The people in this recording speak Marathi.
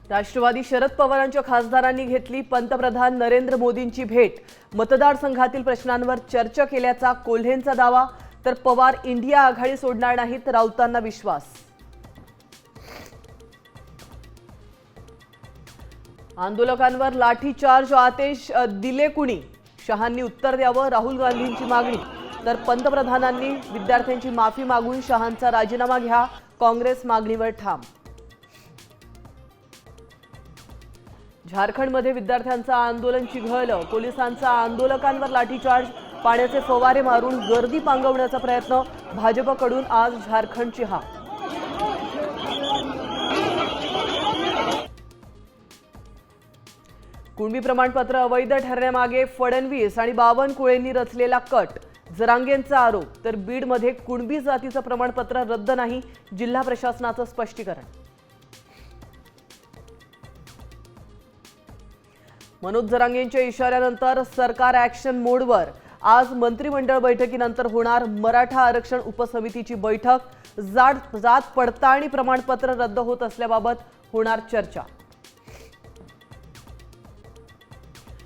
राष्ट्रवादी शरद पवारांच्या खासदारांनी घेतली पंतप्रधान नरेंद्र मोदींची भेट। मतदारसंघातील प्रश्नांवर चर्चा केल्याचा कोल्हेंचा दावा, तर पवार इंडिया आघाडी सोडणार नाहीत, राऊतांना विश्वास। आंदोलकांवर लाठीचार्ज आदेश दिले कुणी? शहांनी उत्तर द्यावं, राहुल गांधींची मागणी। तर पंतप्रधानांनी विद्यार्थ्यांची माफी मागून शहांचा राजीनामा घ्या, काँग्रेस मागणीवर ठाम। झारखंडमध्ये विद्यार्थ्यांचं आंदोलन चिघळलं, पोलिसांचा आंदोलकांवर लाठीचार्ज, पाण्याचे फवारे मारून गर्दी पांगवण्याचा प्रयत्न, भाजपकडून आज झारखंडची हाक। कुणबी प्रमाणपत्र अवैध ठरण्यामागे फडणवीस आणि बावनकुळेंनी रचलेला कट, जरांगेंचा आरोप। तर बीडमध्ये कुणबी जातीचं प्रमाणपत्र रद्द नाही, जिल्हा प्रशासनाचं स्पष्टीकरण। मनोज जरांगेंच्या इशाऱ्यानंतर सरकार ॲक्शन मोडवर। आज मंत्रिमंडळ बैठकीनंतर होणार मराठा आरक्षण उपसमितीची बैठक। जात पडताळणी प्रमाणपत्र रद्द होत असल्याबाबत होणार चर्चा।